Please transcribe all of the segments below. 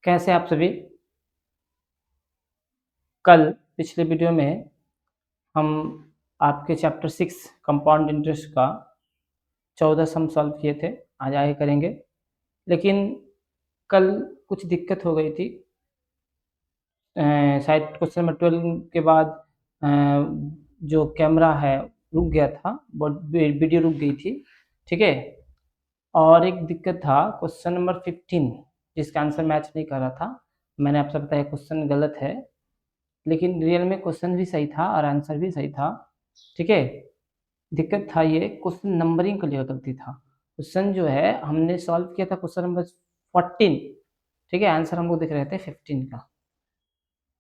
कैसे आप सभी? कल पिछले वीडियो में हम आपके चैप्टर 6 कंपाउंड इंटरेस्ट का 14 सम सॉल्व किए थे। आज आगे करेंगे, लेकिन कल कुछ दिक्कत हो गई थी। शायद क्वेश्चन नंबर 12 के बाद जो कैमरा है रुक गया था, वीडियो रुक गई थी, ठीक है। और एक दिक्कत था क्वेश्चन नंबर 15 जिसका आंसर मैच नहीं कर रहा था। मैंने आपसे बताया क्वेश्चन गलत है, लेकिन रियल में क्वेश्चन भी सही था और आंसर भी सही था, ठीक है। दिक्कत था ये क्वेश्चन नंबरिंग को लेकर गलती था। क्वेश्चन जो है हमने सॉल्व किया था क्वेश्चन नंबर 14, ठीक है। आंसर हम लोग देख रहे थे 15 का।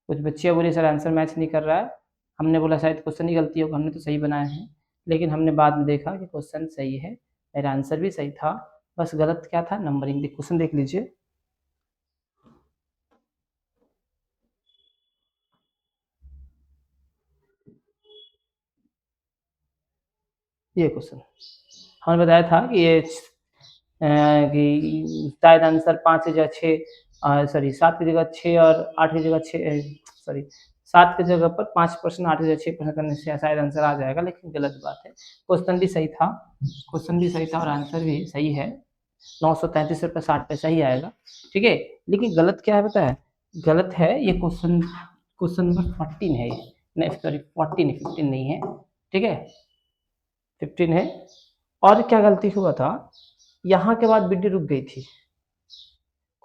कुछ बच्चियाँ बोली सर आंसर मैच नहीं कर रहा है। हमने बोला शायद क्वेश्चन ही गलती होगा, हमने तो सही बनाया है, लेकिन हमने बाद में देखा कि क्वेश्चन सही है, मेरा आंसर भी सही था, बस गलत क्या था, नंबरिंग। क्वेश्चन देख लीजिए। ये क्वेश्चन हमने बताया था कि ये कि शायद आंसर 5 की जगह 6 सॉरी 7 की जगह 6 और 8 की जगह 6 सॉरी 7 की जगह पर 5%, 8 की जगह 6% करने से शायद आंसर आ जाएगा, लेकिन गलत बात है। क्वेश्चन भी सही था, क्वेश्चन भी सही था और आंसर भी सही है। 933 रुपये 60 पैसा ही आएगा, ठीक है। लेकिन गलत क्या है पता है? गलत है ये क्वेश्चन नंबर 14 है, नहीं सॉरी 14 है, 15 नहीं है, ठीक है, 15 है। और क्या गलती हुआ था, यहाँ के बाद वीडियो रुक गई थी।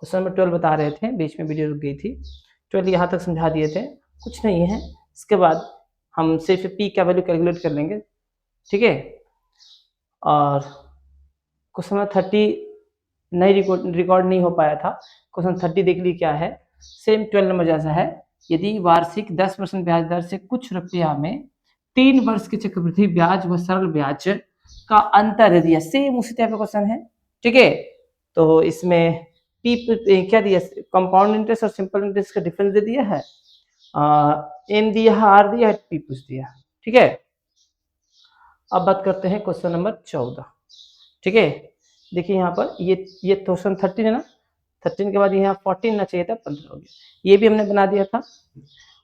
क्वेश्चन नंबर 12 बता रहे थे, बीच में वीडियो रुक गई थी। 12 यहाँ तक समझा दिए थे, कुछ नहीं है। इसके बाद हम सिर्फ पी का वैल्यू कैलकुलेट कर लेंगे, ठीक है। और क्वेश्चन नंबर 30 नहीं रिकॉर्ड नहीं हो पाया था। क्वेश्चन 30 देख ली क्या है, सेम 12 नंबर जैसा है। यदि वार्षिक 10% ब्याज दर से कुछ रुपया में 3 वर्ष के चक्रवृद्धि ब्याज व सरल ब्याज का अंतर दे दिया, सेम उसी टाइप का क्वेश्चन है, ठीक है। तो इसमें पी क्या दिया, कंपाउंड इंटरेस्ट और सिंपल इंटरेस्ट का डिफरेंस दे दिया है, एन दिया है, आर दिया है, पी पूछ दिया, ठीक है। अब बात करते हैं क्वेश्चन नंबर 14, ठीक है। देखिए यहाँ पर ये क्वेश्चन 13 है ना, 13 के बाद यहाँ 14 ना चाहिए था, 15 हो गया, ये भी हमने बना दिया था।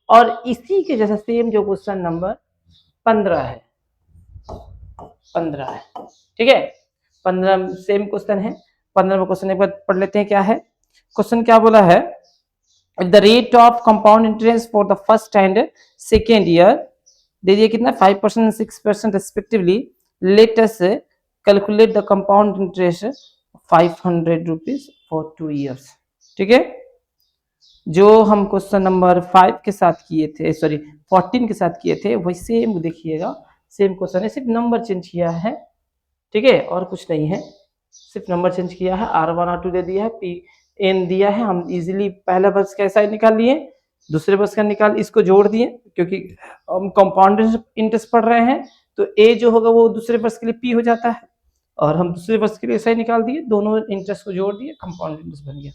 और इसी के जैसा सेम जो क्वेश्चन नंबर 15 है, 15 है, ठीक है। 15 सेम क्वेश्चन है। 15 क्वेश्चन एक बार पढ़ लेते हैं क्या है। क्वेश्चन क्या बोला है, if the rate of compound interest for the first and second year दे दिया कितना 5% 6% respectively, let us calculate the compound interest 500 rupees for 2 years, ठीक है। जो हम क्वेश्चन नंबर 5 के साथ किए थे, सॉरी 14 के साथ किए थे, वही सेम देखिएगा, सेम क्वेश्चन है, सिर्फ नंबर चेंज किया है, ठीक है, और कुछ नहीं है, सिर्फ नंबर चेंज किया है। R1 R2 दे दिया है, पी एन दिया है, हम इजीली पहला बस का ऐसा निकाल लिए, दूसरे बस का निकाल इसको जोड़ दिए, क्योंकि हम कंपाउंड इंटरेस्ट पढ़ रहे हैं, तो ए जो होगा वो दूसरे बस के लिए पी हो जाता है, और हम दूसरे बस के लिए ऐसा ही निकाल दिए, दोनों इंटरेस्ट को जोड़ दिए, कंपाउंड इंटरेस्ट बन गया।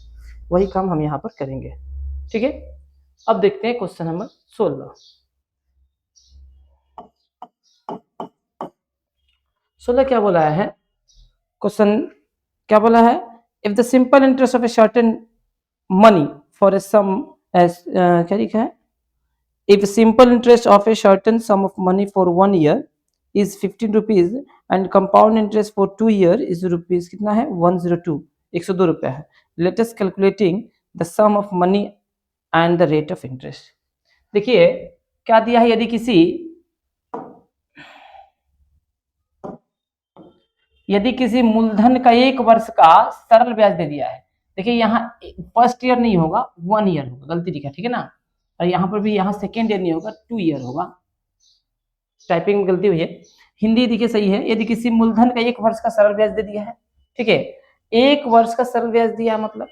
वही काम हम यहाँ पर करेंगे, ठीक है। अब देखते हैं क्वेश्चन नंबर 16। 16 क्या बोला है क्वेश्चन, क्या बोला है, if the simple interest of a certain money for a sum age क्या लिखा है, if simple interest of a certain sum of money for 1 year is 15 rupees and compound interest for 2 year is rupees कितना है 102, 102 रुपया है। Let us calculating the sum of money and the rate of interest. देखिए क्या दिया है, यदि किसी मूलधन का 1 वर्ष का सरल ब्याज दे दिया है, देखिए यहाँ फर्स्ट ईयर नहीं होगा 1 ईयर होगा, गलती लिखा, ठीक है ना। और यहाँ पर भी यहाँ सेकेंड ईयर नहीं होगा 2 ईयर होगा, टाइपिंग में गलती हुई है। हिंदी देखिए सही है, यदि किसी मूलधन का 1 वर्ष का सरल ब्याज दे दिया है, ठीक है, 1 वर्ष का सरल ब्याज दिया मतलब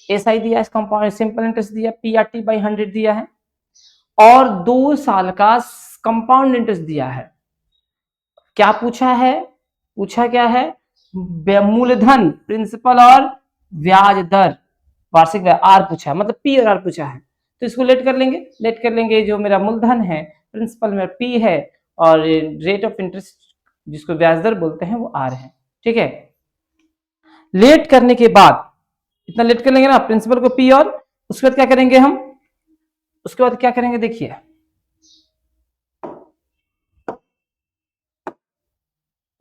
एसआई दिया, कंपाउंड सिंपल इंटरेस्ट दिया, पीआरटी बाई 100 दिया है, और 2 साल का कंपाउंड इंटरेस्ट दिया है। क्या पूछा है, पूछा क्या है, मूलधन प्रिंसिपल और ब्याज दर वार्षिक ब्याज आर पूछा है, मतलब पी और आर पूछा है, तो इसको लेट कर लेंगे, जो मेरा मूलधन है प्रिंसिपल में पी है और रेट ऑफ इंटरेस्ट जिसको ब्याज दर बोलते हैं वो आर है। ठीक है, लेट करने के बाद, इतना लेट कर लेंगे ना प्रिंसिपल को पी, और उसके बाद क्या करेंगे हम, उसके बाद क्या करेंगे देखिए,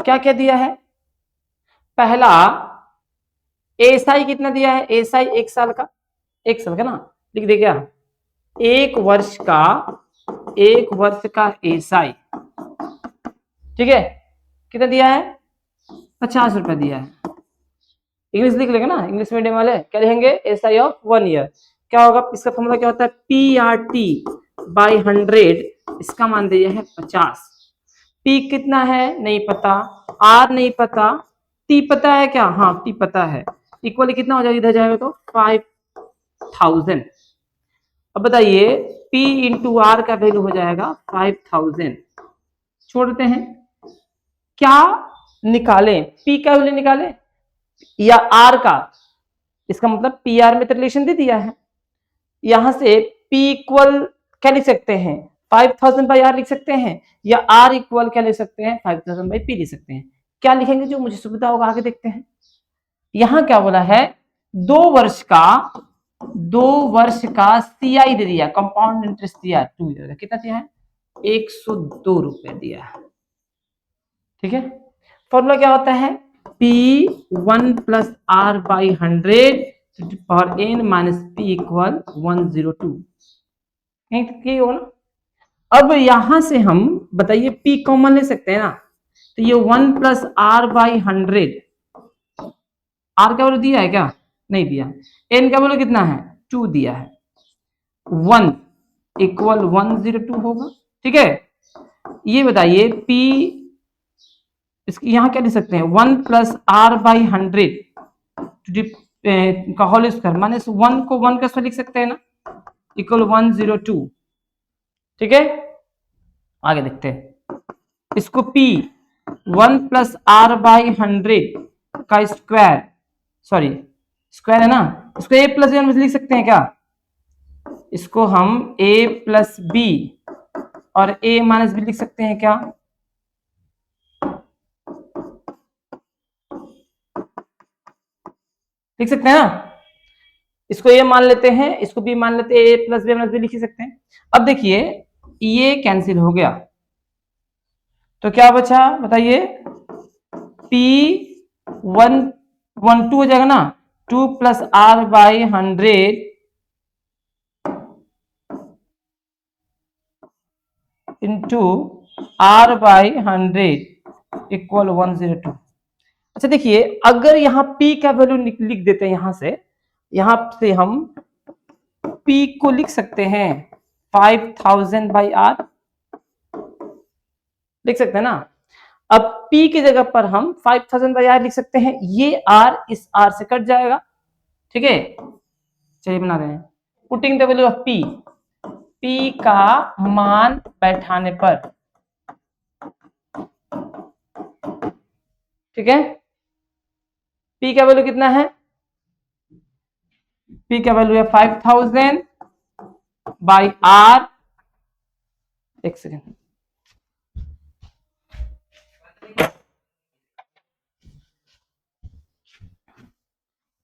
क्या क्या दिया है, पहला एसआई कितना दिया है, एसआई 1 साल का, 1 साल का ना, लिख दे क्या, 1 वर्ष का, 1 वर्ष का एसआई, ठीक है, कितना दिया है, 50 रुपए दिया है। इंग्लिश लिख लेंगे ना, इंग्लिश मीडियम वाले क्या लिखेंगे, एसआई ऑफ 1 ईयर, क्या होगा, इसका फॉर्मूला क्या होता है, पी आर टी बाई 100, इसका मान दिया है 50, पी कितना है नहीं पता, आर नहीं पता, टी पता है क्या, हाँ टी पता है, इक्वली कितना हो जाएगा, इधर जाएगा तो 5000। अब बताइए P इंटू आर का वैल्यू हो जाएगा 5000, छोड़ देते हैं, क्या निकालें, P का वैल्यू निकालें या R का, इसका मतलब पी आर में तो रिलेशन दे दिया है, यहां से P इक्वल क्या लिख सकते हैं, 5000 बाई आर लिख सकते हैं, या R इक्वल क्या लिख सकते हैं, 5000 बाई पी लिख सकते हैं, क्या लिखेंगे जो मुझे सुविधा होगा, आगे देखते हैं। यहां क्या बोला है, 2 वर्ष का सीआई दे दिया, कंपाउंड इंटरेस्ट दिया 2 ईयर, कितना दिया है, 102 रुपए दिया है। ठीक है, फॉर्मूला क्या होता है, P1 plus R by 100 power n minus P equal 102, यही होगा ना। अब यहां से हम बताइए P कॉमन ले सकते हैं ना, तो ये 1 प्लस आर बाई 100, आर का वैल्यू दिया है क्या, नहीं दिया, एन का वैल्यू कितना है 2 दिया है, 1 इक्वल 102 होगा। ठीक है, ये बताइए P, इसकी यहां क्या लिख सकते हैं, 1 प्लस आर बाई 100 का होल स्क्वायर माइनस 1 को 1 का स्क्वायर लिख सकते हैं ना, इक्वल 102। ठीक है, आगे देखते हैं, इसको P 1 प्लस आर बाई 100 का स्क्वायर, सॉरी स्क्वायर है ना, इसको a प्लस बी लिख सकते हैं क्या, इसको हम a प्लस बी और a माइनस बी लिख सकते हैं क्या, लिख सकते हैं ना, इसको a मान लेते हैं, इसको b मान लेते हैं, a plus B minus B लिख सकते हैं। अब देखिए ये कैंसिल हो गया, तो क्या बचा बताइए, P12 हो जाएगा ना, 2 plus R by 100 into R by 100 equal 102। अच्छा देखिए, अगर यहाँ P का वैल्यू लिख देते हैं, यहां से हम P को लिख सकते हैं 5000 बाई आर, लिख सकते हैं ना। अब P की जगह पर हम 5000 बाई आर लिख सकते हैं, ये R इस R से कट जाएगा। ठीक है, चलिए बना रहे हैं, putting the value of P का मान बैठाने पर, ठीक है, P का वैल्यू कितना है, P का वैल्यू है 5000 बाई आर, एक सेकेंड,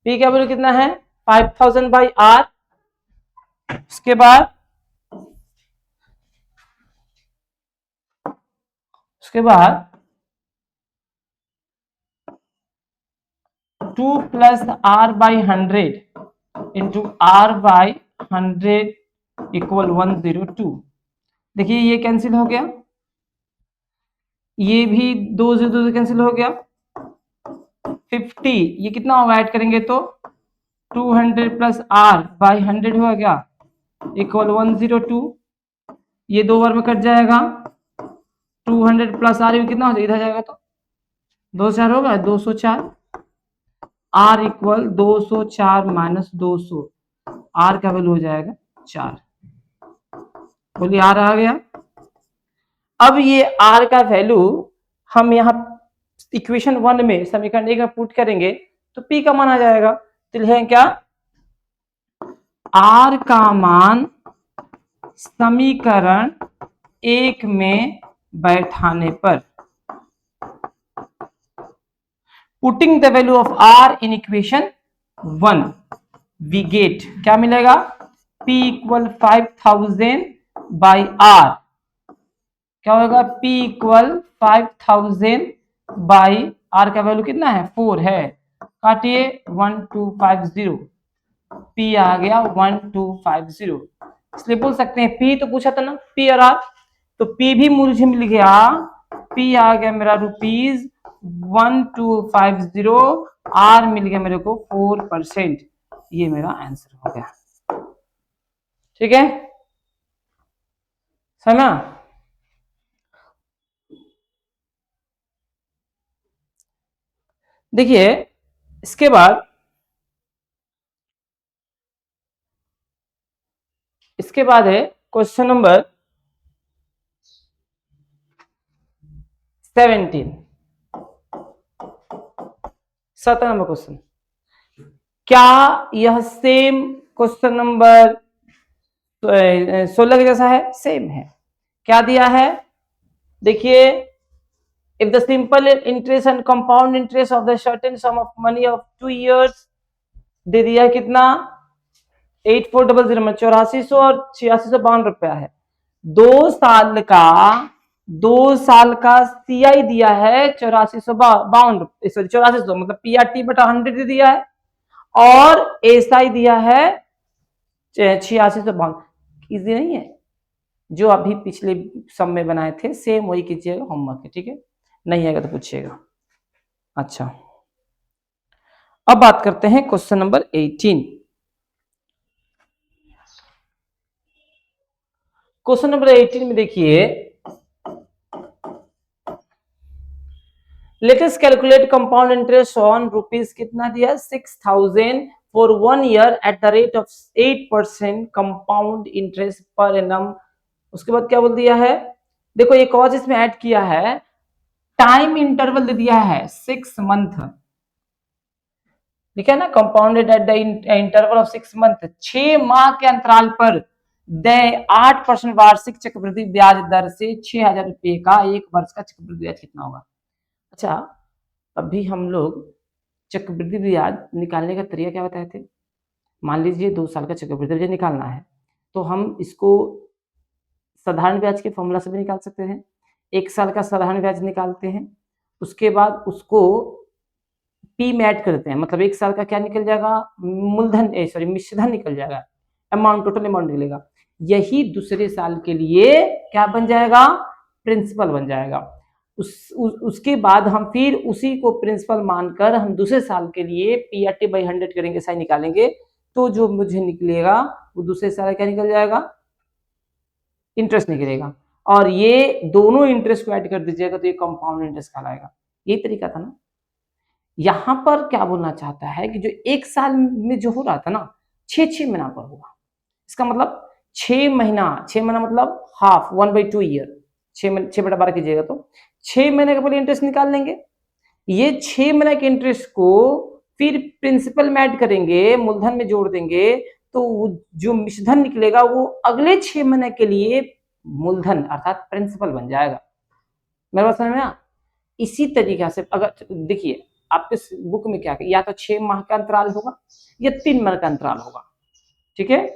P का वैल्यू कितना है 5000 बाई आर, उसके बाद 2 plus R by 100 into R by 100 equal 102। देखिए ये कैंसिल हो गया, ये भी 2 से कैंसिल हो गया, 50, ये कितना होगा ऐड करेंगे तो 200 प्लस आर बाई 100 हो गया इक्वल 102, ये 2 बार में कट जाएगा, 200 प्लस आर कितना हो जाएगा, इधर जाएगा तो 204 होगा, 204, आर इक्वल 204 माइनस 200, आर का वैल्यू हो जाएगा 4, बोलिए आर आ गया। अब ये आर का वैल्यू हम यहाँ इक्वेशन 1 में, समीकरण 1 में पुट करेंगे तो P का मान आ जाएगा, तो लिखेंगे क्या, आर का मान समीकरण 1 में बैठाने पर, putting the value of R in equation 1 we get क्या मिलेगा, P इक्वल 5000 बाई आर, क्या होगा P इक्वल 5000 बाई आर का वैल्यू कितना है 4 है, काटिए 1250, P आ गया 1250, इसलिए बोल सकते हैं P तो पूछा था ना P और R, तो P भी मुझे मिल गया, P आ गया मेरा ₹1250, R मिल गया मेरे को 4%, ये मेरा आंसर हो गया। ठीक है, समझा। देखिए इसके बाद है क्वेश्चन नंबर 17 नंबर क्वेश्चन। क्या यह सेम क्वेश्चन नंबर 16 के जैसा है? सेम है। क्या दिया है देखिए, if the simple interest and compound interest of the certain sum of money of 2 years, दे दिया है कितना 8400 में 8400 और 8652 रुपया है। 2 साल का CI दिया है 8452 सॉरी 8400 मतलब PRT बटा 100 दे दिया है, और SI दिया है 8652। इजी नहीं है, जो अभी पिछले सम में बनाए थे सेम वही कीजिएगा, होमवर्क है। ठीक है, नहीं आएगा तो पूछिएगा। अच्छा, अब बात करते हैं क्वेश्चन नंबर 18। क्वेश्चन नंबर 18 में देखिए, late us calculate compound interest on rupees कितना दिया 6000 for 1 year eight the rate of 8% compound interest पर एनम। उसके बाद क्या बोल दिया है, देखो एक और इसमें ऐड किया है, टाइम इंटरवल दे दिया है 6 मंथ, ठीक है ना, compounded at the interval of 6 month, 6 माह के अंतराल पर दे 8% वार्षिक चक्रवृद्धि ब्याज दर से 6000 रुपए का 1 वर्ष का चक्रवृद्धि ब्याज कितना होगा। अच्छा, अभी हम लोग चक्रवृद्धि ब्याज निकालने का तरीका क्या बताए थे, मान लीजिए 2 साल का चक्रवृद्धि ब्याज निकालना है तो हम इसको साधारण ब्याज के फॉर्मूला से भी निकाल सकते हैं। 1 साल का साधारण ब्याज निकालते हैं, उसके बाद उसको P में ऐड करते हैं, मतलब 1 साल का क्या निकल जाएगा, मूलधन सॉरी मिश्रधन निकल जाएगा, अमाउंट टोटल अमाउंट निकलेगा। यही दूसरे साल के लिए क्या बन जाएगा, प्रिंसिपल बन जाएगा। उसके बाद हम फिर उसी को प्रिंसिपल मानकर हम दूसरे साल के लिए PRT बाई 100 करेंगे, साइन निकालेंगे, तो जो मुझे निकलेगा वो दूसरे साल क्या निकल जाएगा, इंटरेस्ट निकलेगा। और ये दोनों इंटरेस्ट को ऐड कर दीजिएगा तो ये कंपाउंड इंटरेस्ट कहलाएगा। यही तरीका था ना। यहां पर क्या बोलना चाहता है कि जो 1 साल में जो हो रहा था ना 6 महीना पर होगा, इसका मतलब 6 महीना मतलब हाफ 1/2 ईयर, 6/12 कीजिएगा तो 6 महीने का पहले इंटरेस्ट निकाल लेंगे, ये 6 महीने के इंटरेस्ट को फिर प्रिंसिपल में ऐड करेंगे, मूलधन में जोड़ देंगे, तो जो मिश्रधन निकलेगा वो अगले 6 महीने के लिए मूलधन अर्थात प्रिंसिपल बन जाएगा। मेरे बात समझ में आया? इसी तरीके से अगर देखिए आपके बुक में क्या या तो 6 माह का अंतराल होगा या 3 माह का अंतराल होगा, ठीक है,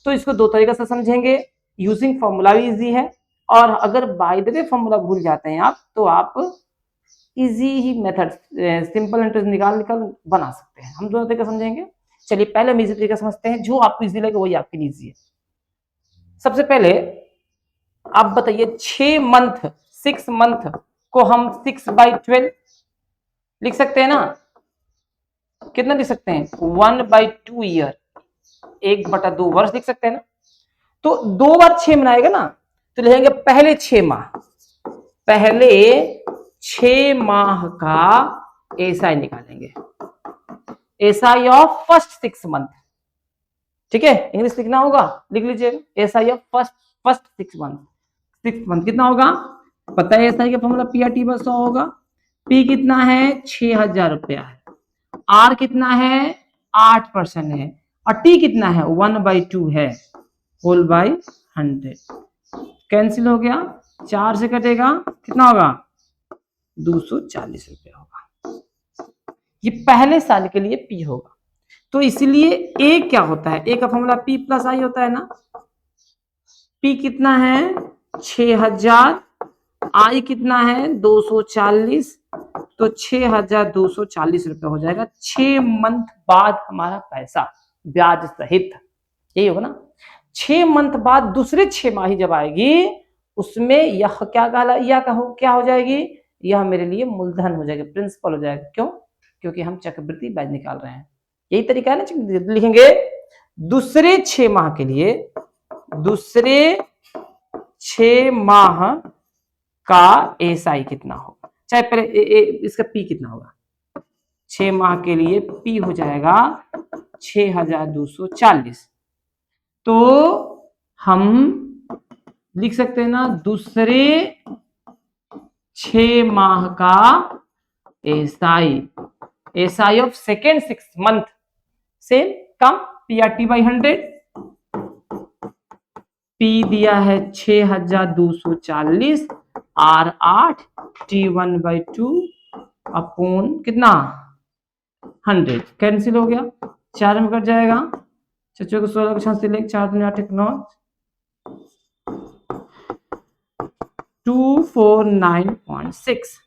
तो इसको 2 तरीके से समझेंगे, यूजिंग फॉर्मूला भी इजी है, और अगर बाय द वे फॉर्मूला भूल जाते हैं आप तो आप इजी ही मेथड सिंपल इंटरेस्ट निकाल बना सकते हैं। हम दोनों तरीके समझेंगे। चलिए पहले हम इजी तरीका समझते हैं, जो आपको इजी लगे वही आपके लिए इजी है। सबसे पहले आप बताइए 6 मंथ को हम 6/12 लिख सकते हैं ना, कितना लिख सकते हैं 1/2 ईयर, 1/2 वर्ष लिख सकते हैं ना। तो 2 बार 6 मनाएगा ना, तो लिखेंगे पहले 6 माह का एसआई निकालेंगे, एसआई ऑफ फर्स्ट 6 मंथ, ठीक है, इंग्लिश लिखना होगा, लिख लीजिए एसआई ऑफ फर्स्ट 6 मंथ कितना होगा, पता है एसआई का फॉर्मूला PRT बस 100 होगा, P कितना है 6000 रुपया है, R कितना है 8% है, और T कितना है 1/2 है, होल बाई 100, कैंसिल हो गया, 4 से कटेगा कितना होगा 240 रुपया होगा। ये पहले साल के लिए पी होगा। तो इसलिए ए क्या होता है, ए का फॉर्मूला पी प्लस आई होता है ना। पी कितना है 6000, आई कितना है 240, तो 6240 रुपए हो जाएगा 6 मंथ बाद हमारा पैसा ब्याज सहित। यही होगा ना। 6 मंथ बाद दूसरे 6 माही जब आएगी उसमें यह क्या कहला, यह क्या हो जाएगी, यह मेरे लिए मूलधन हो जाएगा, प्रिंसिपल हो जाएगा। क्यों? क्योंकि हम चक्रवृद्धि ब्याज निकाल रहे हैं। यही तरीका है ना। लिखेंगे दूसरे 6 माह के लिए, दूसरे 6 माह का एसआई कितना होगा, चाहे पहले इसका पी कितना होगा। 6 माह के लिए पी हो जाएगा 6240। तो हम लिख सकते हैं ना दूसरे 6 माह का SI, SI of second 6 month से कम पीआरटी बाई 100। पी दिया है 6240, आर 8, T1/2 अपॉन कितना 100, कैंसिल हो गया, 4 में कट जाएगा, 6 को 16 को 6 से लेकर 4 दूनी 8 9, 249.6।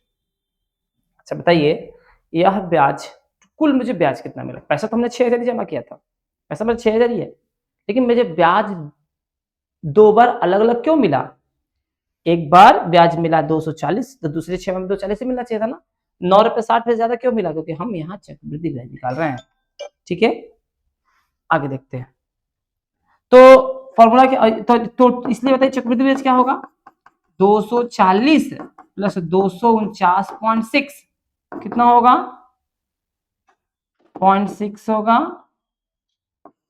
अच्छा बताइए यह ब्याज कुल मुझे ब्याज कितना मिला। पैसा तो हमने 6000 ही जमा किया था, पैसा मेरा 6000 ही है, लेकिन मुझे ब्याज 2 बार अलग अलग क्यों मिला। एक बार ब्याज मिला 240, तो दूसरे 6 में 240 ही मिलना चाहिए था ना। 9 रुपए 60 पैसे ज्यादा क्यों मिला, क्योंकि हम यहाँ चक्रवृद्धि ब्याज निकाल रहे हैं। ठीक है, आगे देखते हैं। तो फॉर्मूला क्या, तो इसलिए बताइए चक्रवृद्धि ब्याज क्या होगा, 240 प्लस 249.6 कितना होगा 0.6 होगा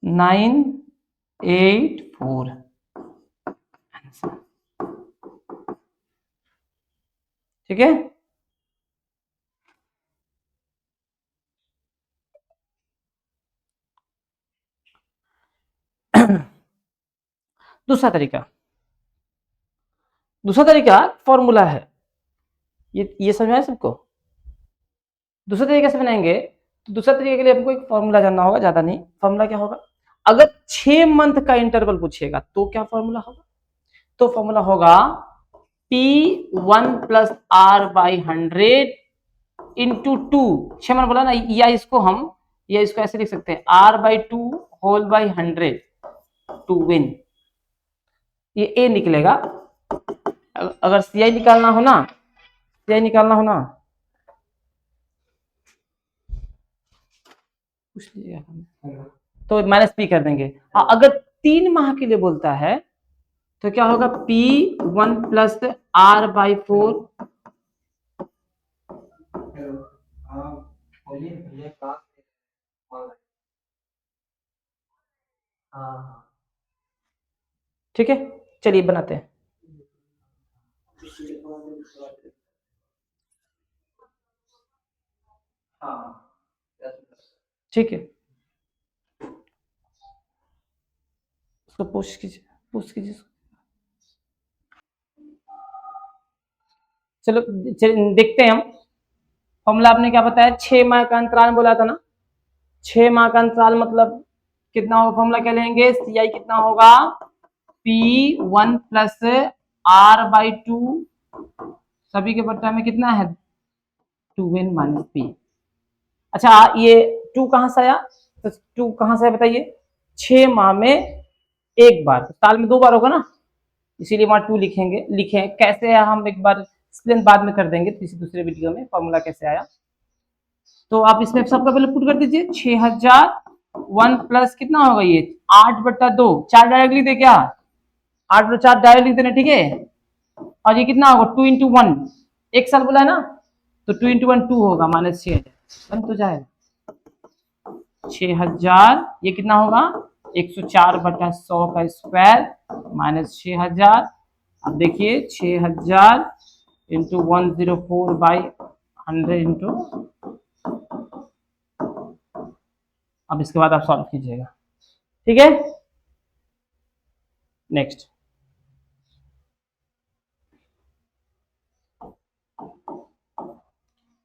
984। ठीक है, दूसरा तरीका, फॉर्मूला है ये समझ में आया सबको। दूसरा तरीका से बनाएंगे, तो दूसरा तरीके के लिए हमको एक फॉर्मूला जानना होगा, ज्यादा नहीं। फॉर्मूला क्या होगा, अगर 6 मंथ का इंटरवल पूछेगा तो क्या फॉर्मूला होगा, तो फॉर्मूला होगा P1 plus R by 100 into 2। 6 month बोला ना, या इसको ऐसे लिख सकते हैं R/2 whole by 100 to win. ये ए निकलेगा। अगर सीआई निकालना हो ना, पूछ लीजिएगा तो माइनस पी कर देंगे। अगर 3 माह के लिए बोलता है तो क्या होगा P1 प्लस R/4। ठीक है, चलिए बनाते हैं। ठीक है, उसको पूछ कीजिए। चलो देखते हैं हम। फॉर्मूला आपने क्या बताया, 6 माह का अंतराल बोला था ना। 6 माह का अंतराल मतलब कितना होगा, फॉर्मूला क्या लेंगे, सी आई कितना होगा P1 प्लस R/2 सभी के बट्टा में कितना है 2n माइनस पी। अच्छा ये 2 कहां से आया, तो 2 कहां से आया बताइए, 6 माह में एक बार, साल में 2 बार होगा ना, इसीलिए वहां 2 लिखे कैसे है हम एक बार एक्सप्लेन बाद में कर देंगे किसी दूसरे वीडियो में फॉर्मूला कैसे आया। तो आप इसमें सबका पहले पुट कर दीजिए, 6001 प्लस कितना होगा ये 8/2, 4 डायरेक्ट लिख दे क्या, 8/4 डायरेक्ट लिख देना। ठीक है, और ये कितना होगा 2 × 1, एक साल बोला है ना, तो 2 × 1 2 होगा माइनस 6000 बन तो जाएगा 6000। ये कितना होगा 104/100 का स्क्वायर माइनस 6000। अब देखिए 6000 इंटू 104/100 इंटू, अब इसके बाद आप सॉल्व कीजिएगा। ठीक है, नेक्स्ट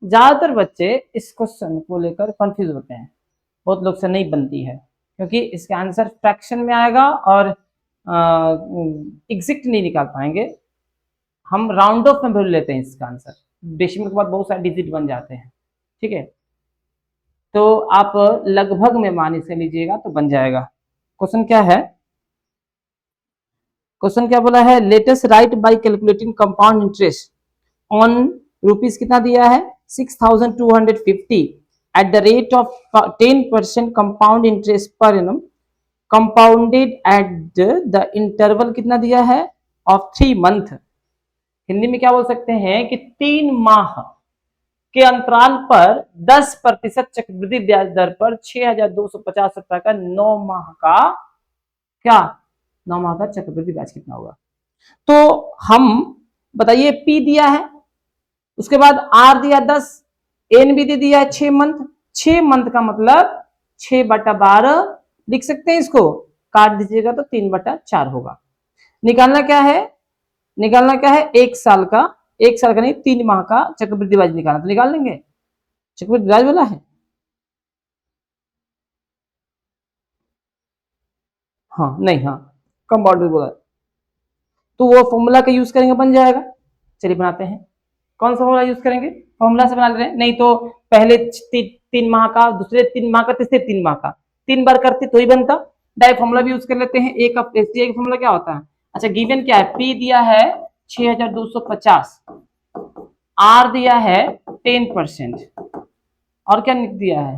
ज्यादातर बच्चे इस क्वेश्चन को लेकर कंफ्यूज होते हैं, बहुत लोग से नहीं बनती है, क्योंकि इसका आंसर फ्रैक्शन में आएगा और एग्जैक्ट नहीं निकाल पाएंगे। हम राउंड ऑफ में भर लेते हैं इसका आंसर, डेसिमल के बाद बहुत सारे डिजिट बन जाते हैं, ठीक है। तो आप लगभग में मान इसे लीजिएगा तो बन जाएगा। क्वेश्चन क्या है, क्वेश्चन क्या बोला है, latest right bye calculating compound interest on rupees कितना दिया है 6250 eight the rate of 10% compound interest पर annum compounded at the interval कितना दिया है ऑफ 3 मंथ। हिंदी में क्या बोल सकते हैं कि 3 माह के अंतराल पर 10% चक्रवृद्धि ब्याज दर पर 6250 रुपए का 9 माह का क्या 9 माह का चक्रवृद्धि ब्याज कितना होगा। तो हम बताइए पी दिया है, उसके बाद आर दिया 10, एन भी दे दिया है 6 मंथ। 6 मंथ का मतलब 6/12 लिख सकते हैं, इसको काट दीजिएगा तो 3/4 होगा। निकालना क्या है, निकालना क्या है, एक साल का नहीं 3 माह का चक्रवृद्धि ब्याज निकालना, तो निकाल लेंगे। चक्रवृद्धि ब्याज बोला है, हाँ नहीं, हाँ कंपाउंड बोला है, तो वो फॉर्मूला का यूज करेंगे, बन जाएगा। चलिए बनाते हैं, कौन सा फॉर्मूला यूज करेंगे, फॉर्मूला से बना ले रहे हैं, नहीं तो पहले 3 माह का, दूसरे 3 माह का, तीसरे 3 माह का 3 बार करते तो ही बनता। डायरेक्ट फॉर्मूला भी यूज कर लेते हैं। एक फॉर्मूला क्या होता है, अच्छा गिवन क्या है, पी दिया है 6250, आर दिया है 10%, और क्या दिया है,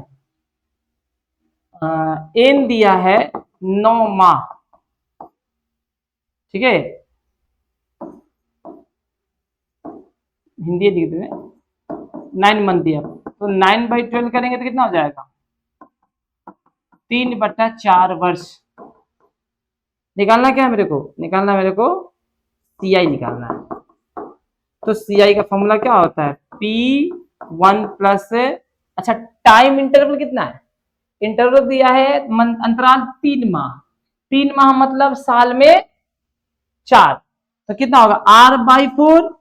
एन दिया है 9 माह, ठीक है, हिंदी लिख दें 9 मंथ दिया, तो 9/12 करेंगे तो कितना हो जाएगा 3/4 वर्ष। निकालना क्या है मेरे को, निकालना मेरे को सीआई निकालना है। तो सीआई का फॉर्मूला क्या होता है, P1 प्लस, अच्छा टाइम इंटरवल कितना है, इंटरवल दिया है अंतराल 3 माह, 3 माह मतलब साल में 4, तो कितना होगा R/4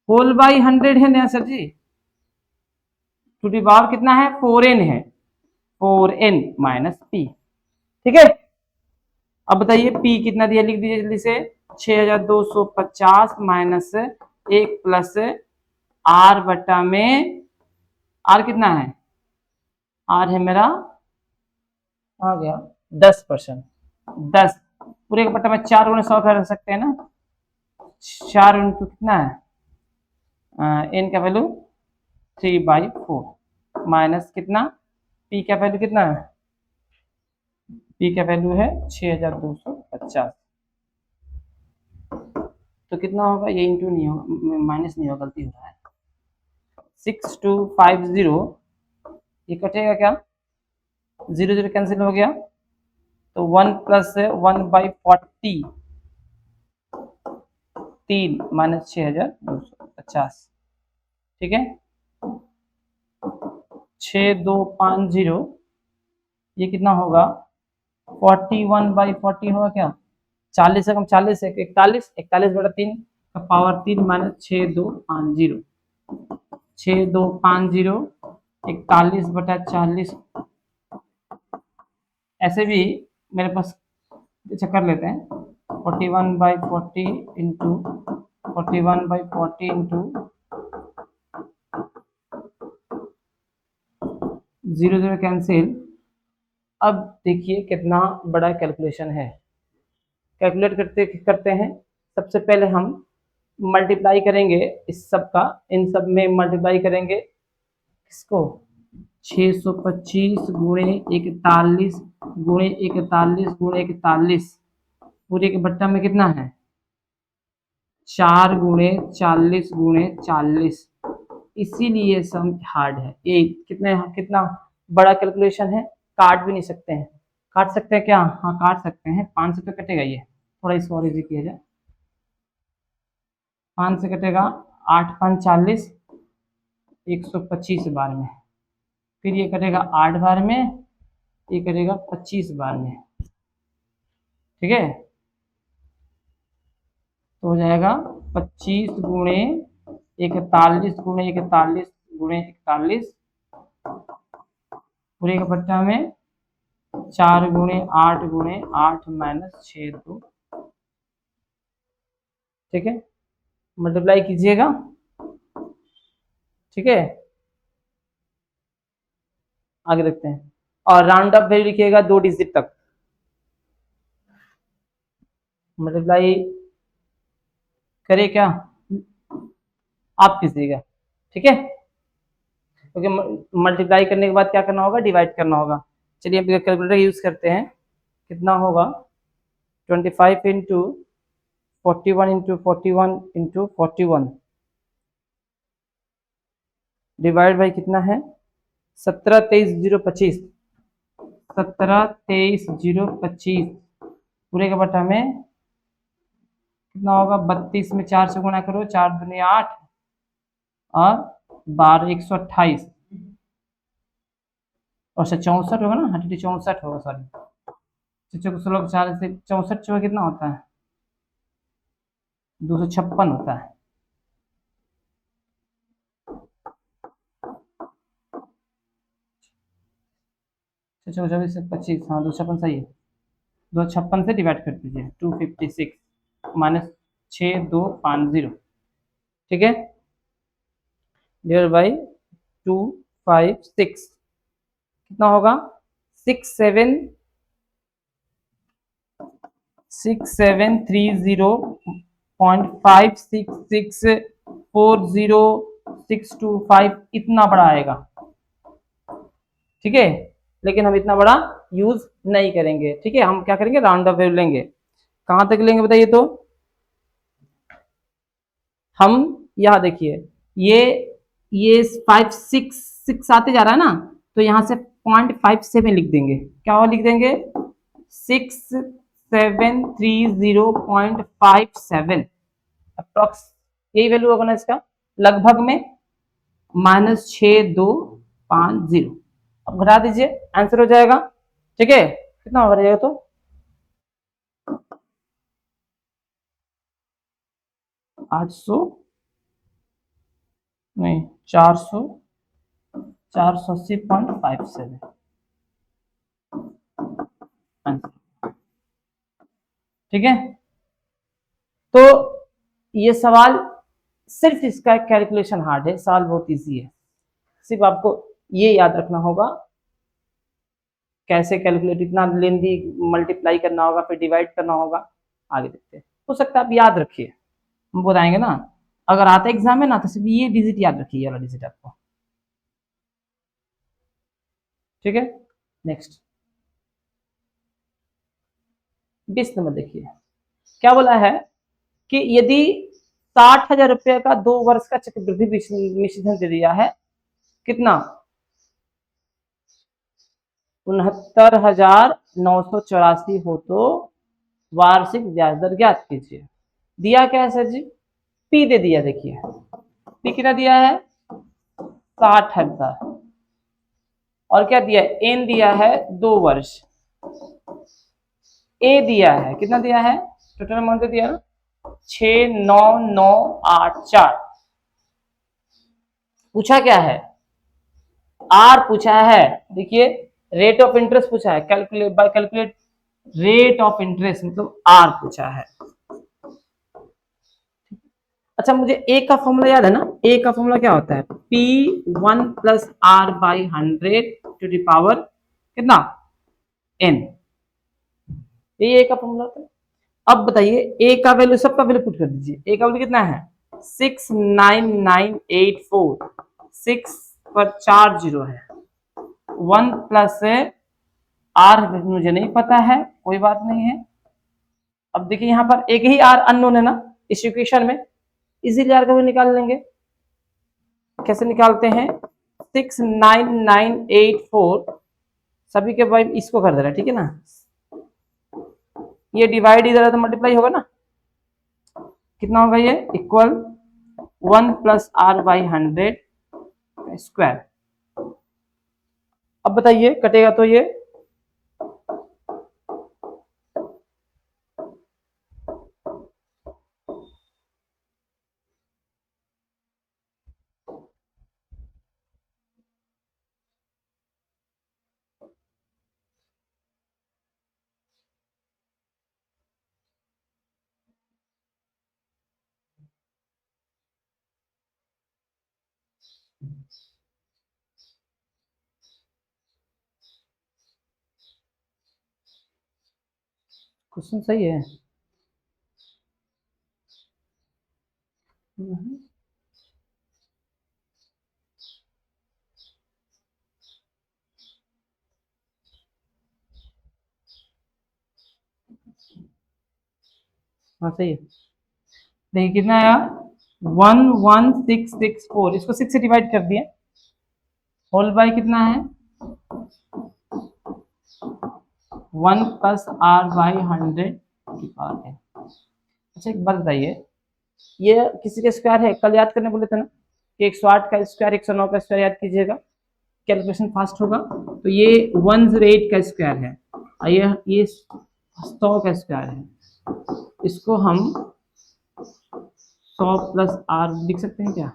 होल बाई 100 है ना सर जी, टू दी पावर कितना है 4n है, 4n माइनस p, ठीक है। अब बताइए p कितना दिया, लिख दीजिए जल्दी से, 6250 माइनस 1 प्लस r बटा में, r कितना है, r है मेरा आ गया 10%, 10 पूरे के बटा में 4 गुणे 100 कर सकते हैं ना, 4 इंटू कितना है n का वैल्यू 3/4 माइनस कितना, p का वैल्यू कितना है, p का वैल्यू है 6250, तो कितना होगा, ये इंटू नहीं होगा, माइनस नहीं होगा, गलती हो रहा है, 6250, ये कटेगा क्या, 0 0 कैंसिल हो गया, तो 1 प्लस 1/40 3 माइनस 6250, ठीक है, 6250, ये कितना होगा 41/40 होगा क्या, 40 से कम 40 है 41, 41/3 का पावर 3 माइनस 6250, 6250 41/40, ऐसे भी मेरे पास, अच्छा कर लेते हैं 41/40 इंटू 41/40 इंटू 0 0 कैंसिल। अब देखिए कितना बड़ा कैलकुलेशन है, कैलकुलेट करते करते हैं। सबसे पहले हम मल्टीप्लाई करेंगे इस सब का, इन सब में मल्टीप्लाई करेंगे किसको, 625 गुणे 41 गुणे 41 गुणे 41, पूरे के बट्टा में कितना है 4 गुणे 40 गुणे 40, इसीलिए सम हार्ड है। ये कितना बड़ा कैलकुलेशन है, काट भी नहीं सकते हैं, काट सकते हैं क्या, हाँ काट सकते हैं, 5 से तो कटेगा, ये थोड़ा इसको और इजी किया जाए, 5 से कटेगा, 8 5 40, 125 बार में, फिर ये कटेगा 8 बार में, ये करेगा 25 बार में, ठीक है, तो हो जाएगा 25 गुणे 41 गुणे 41 गुणे 41 पूरे के पट्टा में 4 गुणे 8 माइनस 6 2, ठीक है, मल्टीप्लाई कीजिएगा, ठीक है, आगे देखते हैं। और राउंड अप वैल्यू लिखिएगा 2 डिजिट तक, मल्टीप्लाई करे क्या आप कीजिएगा, ठीक है, क्योंकि मल्टीप्लाई करने के बाद क्या करना होगा, डिवाइड करना होगा। चलिए अब कैलकुलेटर यूज करते हैं, कितना होगा 25 into 41 into 41 into 41 divide by कितना है 17 23 025 17 23 025 पूरे का बटा में कितना होगा 32 में 4 से गुणा करो 4 दूनी 8 और 12 128 और 64 होगा ना, 64 होगा, सॉरी 16 4 से 64 चौका कितना होता है 256 होता है, चौबीस से 25, हाँ 256 सही है, 256 से डिवाइड कर दीजिए 256 माइनस 6250, ठीक है, डिवाइड बाई 256 कितना होगा 6730.566400625 इतना बड़ा आएगा, ठीक है, लेकिन हम इतना बड़ा यूज नहीं करेंगे, ठीक है, हम क्या करेंगे राउंड ऑफ वैल्यू लेंगे। कहां तक लेंगे बताइए, तो हम यहां देखिए ये 566 आते जा रहा है ना, तो यहां से 0.57 लिख देंगे, क्या लिख देंगे 6730.57 अप्रोक्स, यही वैल्यू होगा ना इसका, लगभग में -6250, अब घटा दीजिए आंसर हो जाएगा, ठीक है, कितना हो जाएगा तो 800 नहीं 480.57 आंसर, ठीक है। तो ये सवाल सिर्फ इसका कैलकुलेशन हार्ड है, सवाल बहुत इजी है, सिर्फ आपको ये याद रखना होगा कैसे कैलकुलेट, इतना लेंदी मल्टीप्लाई करना होगा फिर डिवाइड करना होगा, आगे देखते हैं, हो सकता है आप याद रखिए, हम बताएंगे ना, अगर आता एग्जाम में ना तो सिर्फ ये डिजिट याद रखिए, ये वाला डिजिट आपको, ठीक है। नेक्स्ट 20 नंबर देखिए, क्या बोला है कि यदि 60,000 रुपये का 2 वर्ष का चक्रवृद्धि निश्चित दे दिया है, कितना 69,984 हो तो वार्षिक ब्याज दर ज्ञात कीजिए। दिया क्या है सर जी, पी दे दिया, देखिए पी कितना दिया है 60,000 और क्या दिया है एन दिया है 2 वर्ष, ए दिया है कितना दिया है टोटल अमाउंट दिया ना 69984, पूछा क्या है आर पूछा है, देखिए रेट ऑफ इंटरेस्ट पूछा है, calculate bye calculate rate of interest मतलब आर पूछा है। अच्छा मुझे ए का फॉर्मूला याद है ना, ए का फॉर्मूला क्या होता है P1 plus R by 100 to the power कितना n, ये ए का फॉर्मूला होता है। अब बताइए ए का वैल्यू, सबका वैल्यू पुट कर दीजिए, ए का वैल्यू कितना है 69984, 6 पर 4 जीरो है, 1 प्लस आर मुझे नहीं पता है, कोई बात नहीं है। अब देखिए यहाँ पर एक ही आर अननोन है ना इस इक्वेशन में, इजीली आर का वैल्यू निकाल लेंगे, कैसे निकालते हैं 69984 सभी के भाई इसको कर दे रहा है, ठीक है ना, ये डिवाइड इधर है तो मल्टीप्लाई होगा ना, कितना होगा ये equal 1 plus R by 100 square. अब बताइए कटेगा तो ये क्वेश्चन सही है। हाँ सही है। देखिए कितना आया, 11664, इसको 6 से डिवाइड कर दिए, होल बाय कितना है 1 प्लस आर बाई 100 की पावर है। अच्छा एक बात बताइए, ये किसी का स्क्वायर है, कल याद करने बोले थे ना कि 108 का स्क्वायर 109 का स्क्वायर याद कीजिएगा, कैलकुलेशन फास्ट होगा। तो ये 108 का स्क्वायर है और ये 100 का स्क्वायर है, इसको हम 100 प्लस आर लिख सकते हैं क्या?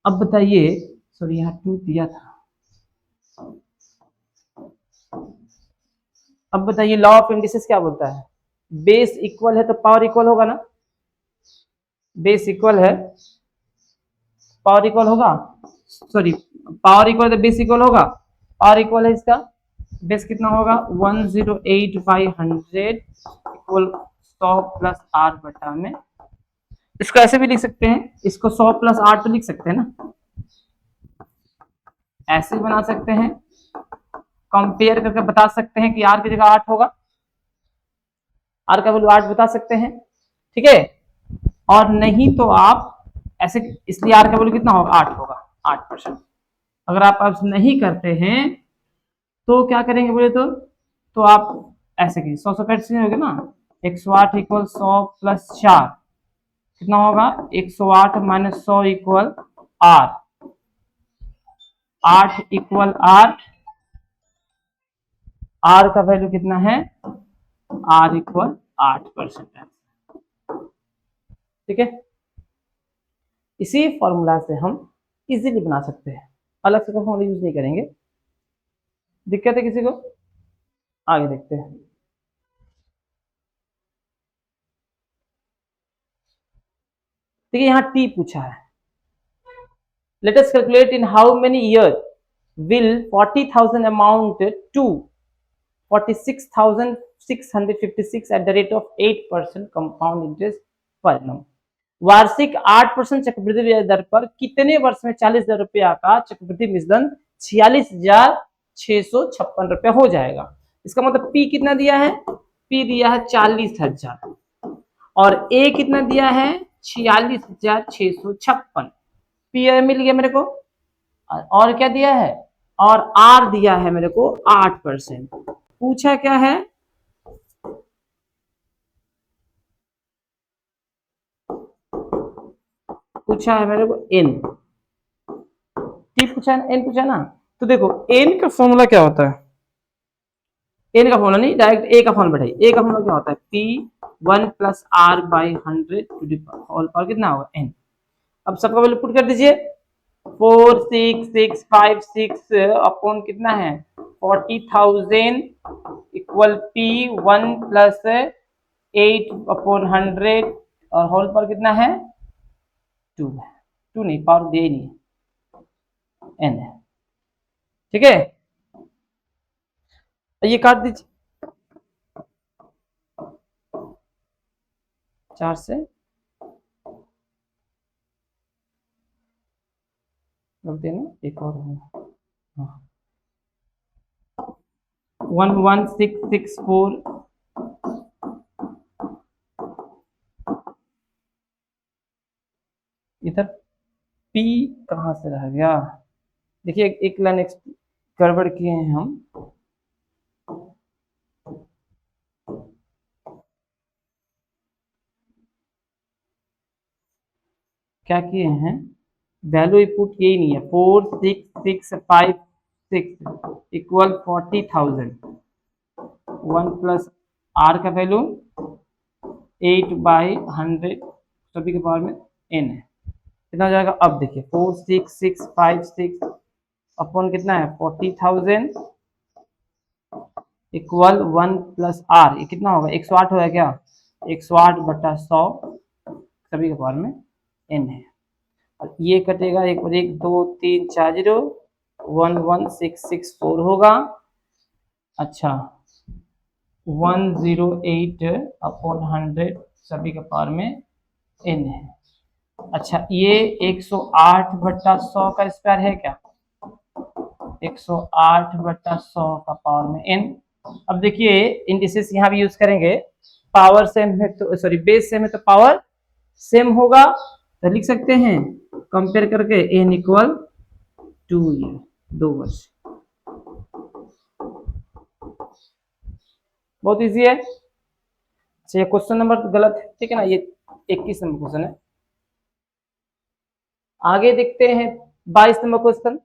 अब बताइए, सॉरी यहाँ 2 दिया था। अब बताइए लॉ ऑफ इंडिसेस क्या बोलता है, बेस इक्वल है तो पावर इक्वल होगा ना, बेस इक्वल है पावर इक्वल होगा, सॉरी पावर इक्वल है तो बेस इक्वल होगा, पावर इक्वल है इसका, बेस कितना होगा 108/100 इक्वल 100 प्लस आर बटा में। इसको ऐसे भी लिख सकते हैं, इसको 100 प्लस 8 तो लिख सकते हैं ना, ऐसे भी बना सकते हैं, कंपेयर करके बता सकते हैं कि आर की जगह 8 होगा, आर का वैल्यू 8 बता सकते हैं, ठीक है। और नहीं तो आप ऐसे, इसलिए आर का वैल्यू कितना होगा 8 होगा, 8%। अगर आप अब नहीं करते हैं तो क्या करेंगे बोले तो आप ऐसे की 100 कैसे हो गया ना, 108 इक्वल 100 प्लस 4 कितना होगा 108 minus 100 equal R, 8 equal 8, R का वैल्यू कितना है, आर इक्वल 8% है, ठीक है। इसी फॉर्मूला से हम इजीली बना सकते हैं, अलग से फॉर्मूला यूज नहीं करेंगे। दिक्कत है किसी को? आगे देखते हैं। देखिए यहाँ टी पूछा है, let us calculate in how many year will 40,000 amount to 46,656 at the rate of 8% compound interest पर एनम। वार्षिक 8% चक्रवृद्धि ब्याज दर पर कितने वर्ष में 40,000 रुपया का चक्रवृद्धि मिश्रण 46,656 रुपया हो जाएगा। इसका मतलब पी कितना दिया है, पी दिया है 40,000 और ए कितना दिया है 46,656, पी मिल गया मेरे को, और क्या दिया है, और आर दिया है मेरे को 8%। पूछा क्या है, पूछा है मेरे को एन, टी पूछा है, एन पूछा ना। तो देखो एन का फॉर्मूला क्या होता है, एन का फॉर्मूला नहीं, डायरेक्ट ए का फॉर्मूला बैठाइए। ए का फॉर्मूला क्या होता है, P 1 plus R by 100 to the whole power कितना होगा एन। अब सबका वैल्यू पुट कर दीजिए, 46,656 अपॉन कितना है 40,000 इक्वल पी 1 प्लस 8 अपॉन 100 और होल पावर कितना है 2 है, 2 नहीं, पावर दे नहीं, एन है, ठीक है। ये काट दीजिए, 4 से रख देना, एक और होगा, हाँ 11664 इधर P कहाँ से रह गया, देखिए एक लाइन गड़बड़ किए हैं हम, क्या किए हैं, वैल्यू इनपुट यही नहीं है, 46,656 इक्वल 40,000, 1 प्लस आर का वैल्यू 8/100 सभी के पावर में n है, कितना हो जाएगा। अब देखिए 46,656 अपॉन कितना है 40,000 इक्वल 1 प्लस आर, ये कितना होगा 108 होगा क्या, 108/100 सभी के पावर में n है। और ये कटेगा, एक पर एक, 2 3 4 0, 11664 होगा। अच्छा 108 अपॉन 100 सभी के पावर में n है। अच्छा ये 108/100 का स्क्वायर है क्या? 108/100 का पावर में n। अब देखिए इंडिसेस यहाँ भी यूज करेंगे, पावर सेम है तो सॉरी बेस सेम है तो पावर सेम होगा, तो लिख सकते हैं कंपेयर करके n इक्वल 2 ये 2 वर्ष। बहुत इजी है। अच्छा ये क्वेश्चन नंबर गलत है, ठीक है ना, ये 21 नंबर क्वेश्चन है। आगे देखते हैं 22 नंबर क्वेश्चन।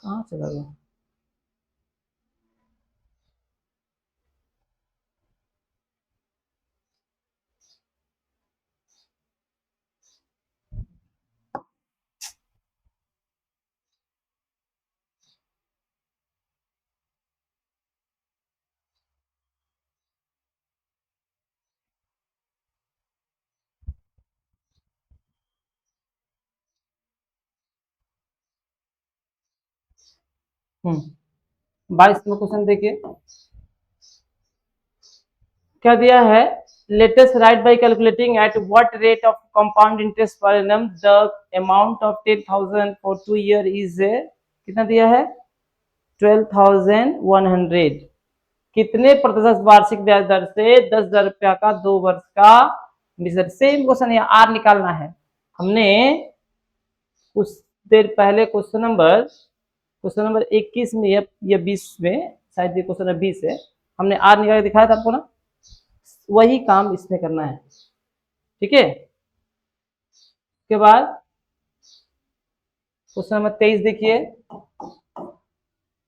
कहाँ चला गया? हम्म 22 नंबर क्वेश्चन देखिए क्या दिया है। Latest right bye calculating at what rate of compound interest पर annum the amount of 10,000 for 2 year is कितना दिया है 12,100। कितने प्रतिशत वार्षिक ब्याज दर से 10,000 रुपया का 2 वर्ष का मिश्र। सेम क्वेश्चन है, आर निकालना है। हमने कुछ देर पहले क्वेश्चन नंबर 21 में या 20 में, शायद ये क्वेश्चन नंबर 20 है, हमने आर निकाल के दिखाया था आपको ना, वही काम इसमें करना है। ठीक है, उसके बाद क्वेश्चन नंबर 23 देखिए।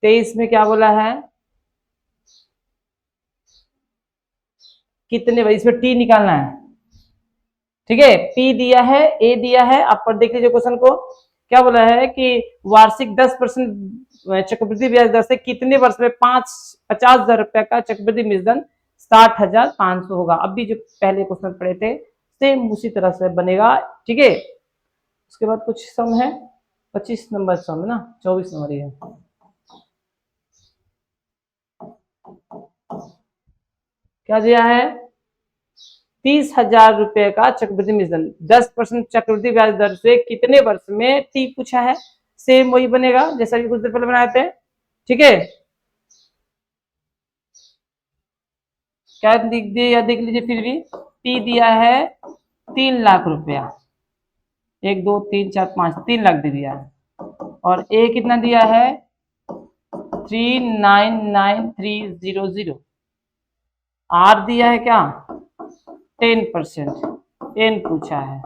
23 में क्या बोला है, कितने भाई इसमें टी निकालना है। ठीक है, पी दिया है, ए दिया है, आप पर देख लीजिए क्वेश्चन को। क्या बोला है कि वार्षिक 10% चक्रवृद्धि ब्याज दर से कितने वर्ष में 50,000 रुपए का चक्रवृद्धि मूलधन 60,500 होगा। अभी जो पहले क्वेश्चन पढ़े थे सेम उसी तरह से बनेगा। ठीक है, उसके बाद कुछ सम है, 25 नंबर सम है ना, 24 नंबर ये है। क्या दिया है 30,000 रुपए का चक्रवृद्धि मूलधन 10% चक्रवृद्धि ब्याज दर से कितने वर्ष में टी पूछा है। सेम वही बनेगा जैसा कि कुछ देर पहले बनाए थे। ठीक है, क्या लिख दिए या देख लीजिए फिर भी। टी दिया है 3,00,000 रुपया, 1 2 3 4 5 3 लाख दे दिया है। और ए कितना दिया है 3,99,300। आर दिया है क्या 10%, एन पूछा है,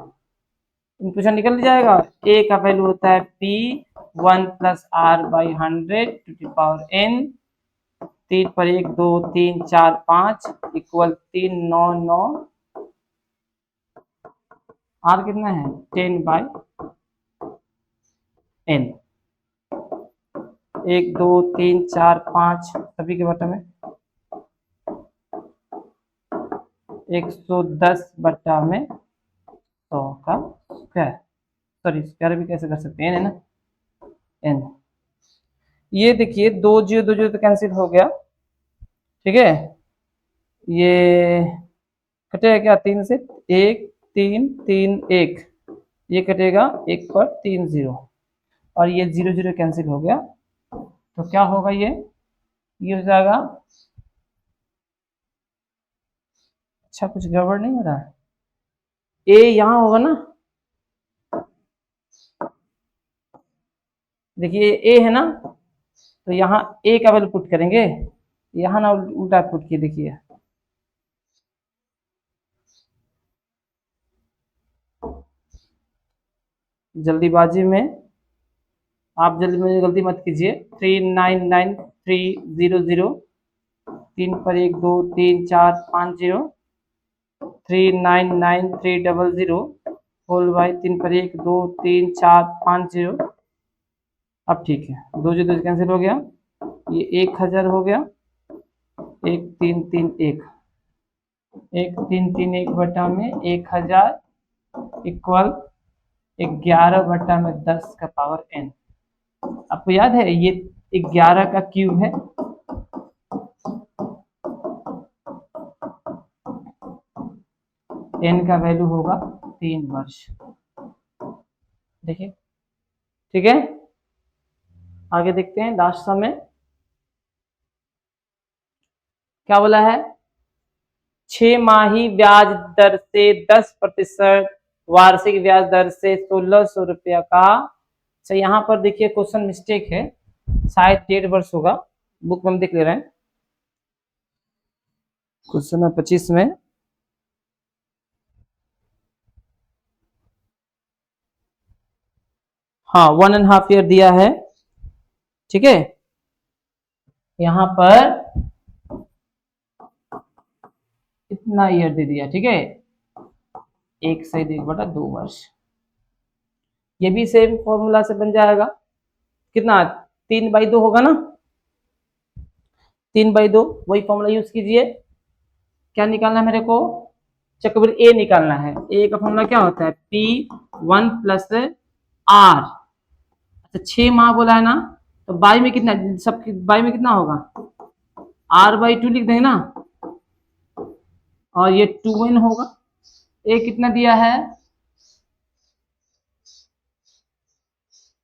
इंक्लूजन निकल जाएगा। ए का वैल्यू होता है P 1 plus R by 100 to the power N. 3 पर 1 2 3 4 5 इक्वल 399। आर कितना है 10 बाई एन। 1 2 3 4 5 सभी के बटा में 110 बटा में 100 का स्क्वायर, सॉरी स्क्वायर भी कैसे कर सकते हैं, है ना, एन। ये देखिए 2 0 2 0 तो कैंसिल हो गया। ठीक है, ये कटेगा क्या 3 से, 1 3 3 1, ये कटेगा 1 पर 3 0 और ये 0 0 कैंसिल हो गया। तो क्या होगा ये हो जाएगा। अच्छा कुछ गड़बड़ नहीं हो रहा है, ए यहाँ होगा ना, देखिए ए है ना, तो यहाँ ए का वैल्यू पुट करेंगे, यहाँ ना उल्टा पुट किए। देखिए जल्दीबाजी में आप जल्दी में गलती मत कीजिए। 3,99,300, 3 पर 1 2 3 4 5 0, 3,99,300 होल बाई 3 पर 1 2 3 4 5 0। अब ठीक है, 2 0 कैंसिल हो गया, ये 1000 हो गया, 1331, 1331 बटा में 1000 इक्वल 11 बटा में 10 का पावर n। आपको याद है ये 11 का क्यूब है, n का वैल्यू होगा 3 वर्ष। देखिए ठीक है, आगे देखते हैं। लास्ट सम में क्या बोला है, 6 माही ब्याज दर से 10% वार्षिक ब्याज दर से 1600 रुपया का। अच्छा यहाँ पर देखिए क्वेश्चन मिस्टेक है, शायद 1.5 वर्ष होगा, बुक में हम देख ले रहे हैं। क्वेश्चन नंबर 25 में हाँ 1.5 ईयर दिया है, ठीक है। यहाँ पर इतना ईयर दे दिया, ठीक है, 1 से 1 बटा 2 वर्ष। ये भी सेम फॉर्मूला से बन जाएगा, कितना 3/2 होगा ना, 3/2 वही फॉर्मूला यूज कीजिए। क्या निकालना है मेरे को, चक्रवृद्धि ए निकालना है। ए का फॉर्मूला क्या होता है, P1 प्लस R। अच्छा 6 माह बोला है ना, तो बाई में कितना, सब बाई में कितना होगा, R/2 लिख देंगे ना, और ये 2n होगा। ए कितना दिया है,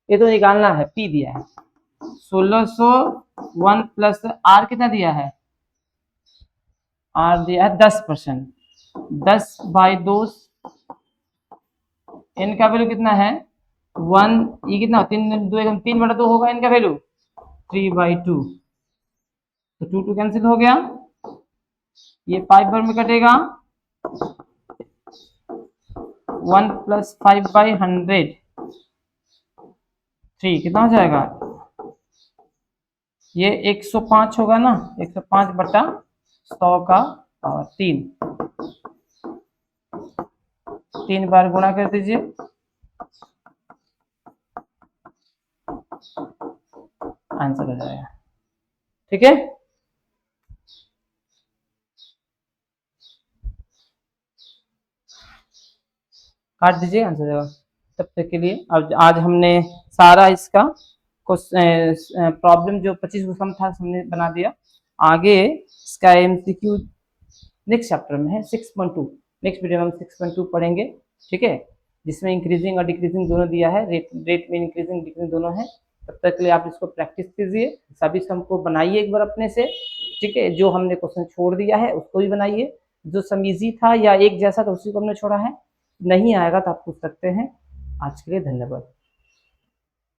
ये तो निकालना है, P दिया है 1601 प्लस R कितना दिया है, R दिया है 10%, 10/2, n का वैल्यू कितना है 1, ये कितना 3/2 होगा, n का वैल्यू 3/2, तो 2 कैंसिल हो गया, ये 5 बार में कटेगा, 1 प्लस 5/100, 3 कितना हो जाएगा, ये 105 होगा ना, 105 बटा 100 का 3 बार गुणा कर दीजिए, आंसर हो जाएगा, ठीक है। काट दीजिए, आंसर हो जाएगा। तब तक के लिए अब आज हमने सारा इसका प्रॉब्लम जो 25 को सम था हमने बना दिया। आगे इसका एमसीक्यू नेक्स्ट चैप्टर में है 6.2, नेक्स्ट वीडियो में हम 6.2 पढ़ेंगे, ठीक है, जिसमें इंक्रीजिंग और डिक्रीजिंग दोनों दिया है, रेट में इंक्रीजिंग डिक्रीजिंग दोनों है। तब तक के लिए आप इसको प्रैक्टिस कीजिए, सभी सम को बनाइए एक बार अपने से, ठीक है, जो हमने क्वेश्चन छोड़ दिया है उसको भी बनाइए, जो सम इजी था या एक जैसा था उसी को हमने छोड़ा है, नहीं आएगा तो आप पूछ सकते हैं। आज के लिए धन्यवाद।